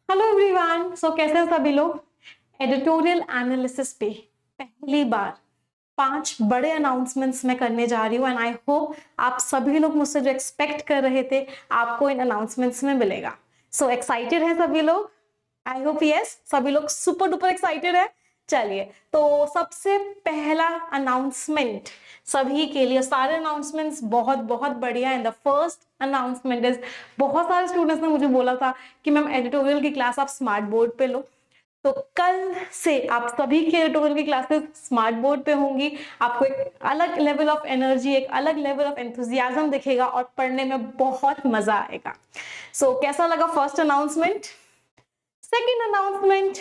Hello everyone. कैसे हैं सभी लोग। एडिटोरियल एनालिसिस पे पहली बार 5 बड़े अनाउंसमेंट्स मैं करने जा रही हूँ एंड आई होप आप सभी लोग मुझसे जो एक्सपेक्ट कर रहे थे आपको इन अनाउंसमेंट्स में मिलेगा। एक्साइटेड हैं सभी लोग। आई होप यस, सभी लोग सुपर डुपर एक्साइटेड है। चलिए, तो सबसे पहला अनाउंसमेंट सभी के लिए, सारे अनाउंसमेंट्स बहुत बहुत बढ़िया है। द फर्स्ट अनाउंसमेंट इज, बहुत सारे स्टूडेंट्स ने मुझे बोला था कि मैम एडिटोरियल की क्लास आप स्मार्ट बोर्ड पे लो, तो कल से आप सभी के एडिटोरियल की क्लासेस स्मार्ट बोर्ड पे होंगी। आपको एक अलग लेवल ऑफ एनर्जी, एक अलग लेवल ऑफ एंथुजियाज्म दिखेगा और पढ़ने में बहुत मजा आएगा। कैसा लगा फर्स्ट अनाउंसमेंट। सेकेंड अनाउंसमेंट,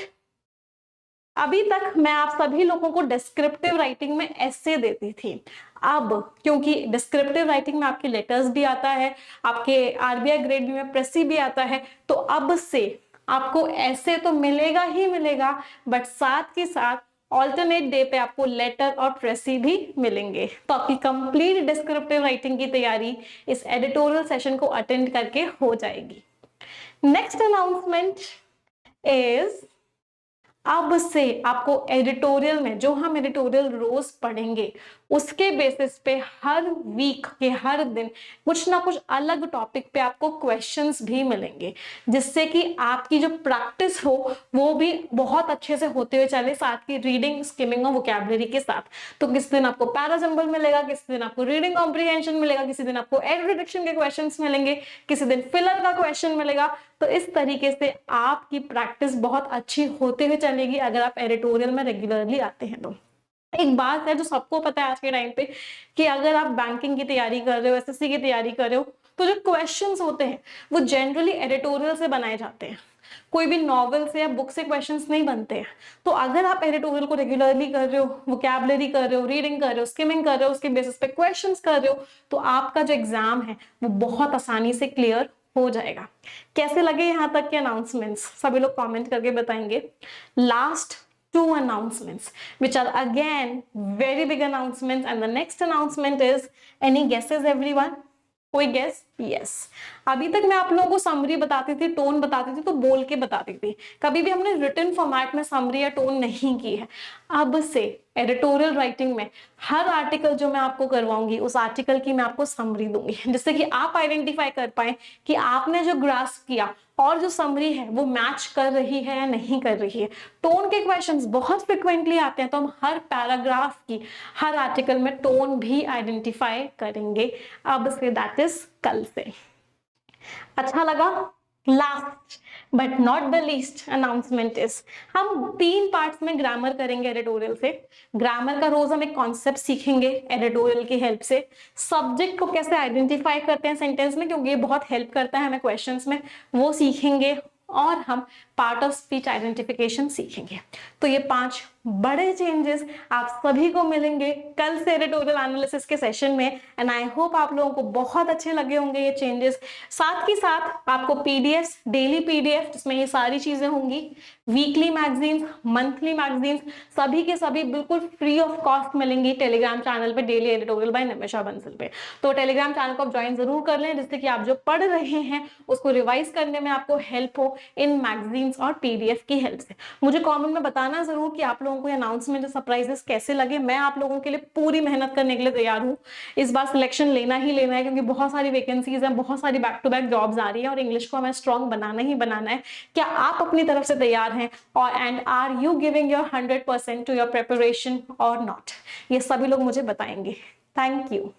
अभी तक मैं आप सभी लोगों को डिस्क्रिप्टिव राइटिंग में ऐसे देती थी। अब क्योंकि डिस्क्रिप्टिव राइटिंग में आपके लेटर्स भी आता है, आपके आरबीआई ग्रेड बी में प्रेसी भी आता है, तो अब से आपको ऐसे तो मिलेगा ही मिलेगा, बट साथ के साथ ऑल्टरनेट डे पे आपको लेटर और प्रेसी भी मिलेंगे। तो आपकी कंप्लीट डिस्क्रिप्टिव राइटिंग की तैयारी इस एडिटोरियल सेशन को अटेंड करके हो जाएगी। नेक्स्ट अनाउंसमेंट इज, अब से आपको एडिटोरियल में जो हम एडिटोरियल रोज पढ़ेंगे उसके बेसिस पे हर वीक के हर दिन कुछ ना कुछ अलग टॉपिक पे आपको क्वेश्चंस भी मिलेंगे, जिससे कि आपकी जो प्रैक्टिस हो वो भी बहुत अच्छे से होते हुए चले, साथ की रीडिंग, स्किमिंग और वोकैबुलरी के साथ। तो किसी दिन आपको पैराजंबल मिलेगा, किसी दिन आपको रीडिंग कॉम्प्रिहेंशन मिलेगा, किसी दिन आपको एड रिडक्शन के क्वेश्चंस मिलेंगे, किसी दिन फिलर का क्वेश्चन मिलेगा। तो इस तरीके से आपकी प्रैक्टिस बहुत अच्छी होते हुए चलेगी अगर आप एडिटोरियल में रेगुलरली आते हैं तो। एक बात है जो सबको पता है आज के टाइम पे, कि अगर आप बैंकिंग की तैयारी कर रहे हो, एसएससी की तैयारी कर रहे हो, तो जो क्वेश्चंस होते हैं वो जनरली एडिटोरियल से बनाए जाते हैं। कोई भी नॉवेल से या बुक से क्वेश्चंस नहीं बनते हैं। तो अगर आप एडिटोरियल को रेगुलरली कर रहे हो, वोकैबुलरी कर रहे हो, रीडिंग कर रहे हो, स्किमिंग कर रहे हो, उसके बेसिस पे क्वेश्चंस कर रहे हो, तो आपका जो एग्जाम है वो बहुत आसानी से क्लियर हो जाएगा। कैसे लगे यहाँ तक के अनाउंसमेंट्स, सभी लोग कमेंट करके बताएंगे। Last two announcements which are again very big announcements, and the next announcement is, any guesses everyone? कोई गेस? यस। अभी तक मैं आप लोगों को समरी बताती थी, टोन बताती थी, तो बोल के बताती थी, कभी भी हमने रिटन फॉर्मेट में समरी या टोन नहीं की है। अब से एडिटोरियल राइटिंग में हर आर्टिकल जो मैं आपको करवाऊंगी उस आर्टिकल की मैं आपको समरी दूंगी, जिससे कि आप आइडेंटिफाई कर पाए कि आपने जो ग्रास्प किया और जो समरी है वो मैच कर रही है या नहीं कर रही है। टोन के क्वेश्चंस बहुत फ्रिक्वेंटली आते हैं, तो हम हर पैराग्राफ की, हर आर्टिकल में टोन भी आइडेंटिफाई करेंगे अब से, दैट इज कल से। अच्छा लगा। Last but not the least announcement is, हम 3 पार्ट्स में ग्रामर करेंगे एडिटोरियल से। ग्रामर का रोज हम एक कॉन्सेप्ट सीखेंगे एडिटोरियल की हेल्प से। सब्जेक्ट को कैसे आइडेंटिफाई करते हैं सेंटेंस में, क्योंकि ये बहुत हेल्प करता है हमें क्वेश्चंस में, वो सीखेंगे। और हम पार्ट ऑफ स्पीच आइडेंटिफिकेशन सीखेंगे। तो ये 5 बड़े चेंजेस आप सभी को मिलेंगे कल से एडिटोरियल एनालिसिस के सेशन में, एंड आई होप आप लोगों को बहुत अच्छे लगे होंगे ये चेंजेस। साथ ही साथ आपको पीडीएफ, डेली पीडीएफ जिसमें ये सारी चीजें होंगी, वीकली मैगजीन्स, मंथली मैगजीन्स, सभी के सभी बिल्कुल फ्री ऑफ कॉस्ट मिलेंगी टेलीग्राम चैनल पे, daily editorial by Nimisha Bansal पे। तो टेलीग्राम चैनल को आप ज्वाइन जरूर कर लें, जिससे कि आप जो पढ़ रहे हैं उसको रिवाइज करने में आपको हेल्प हो इन मैगजीन्स और पीडीएफ की हेल्प से। मुझे कमेंट में बताना जरूर कि आप लोगों को ये अनाउंसमेंट, सरप्राइजेस कैसे लगे। मैं आप लोगों के लिए पूरी मेहनत करने के लिए तैयार हूँ। इस बार सिलेक्शन लेना ही लेना है, क्योंकि बहुत सारी वैकेंसीज हैं, बहुत सारी बैक टू बैक जॉब्स आ रही है और इंग्लिश को हमें स्ट्रॉन्ग बनाना ही बनाना है। क्या आप अपनी तरफ से तैयार हैं, और and are you giving your 100% to your preparation और नॉट? ये सभी लोग मुझे बताएंगे। Thank you.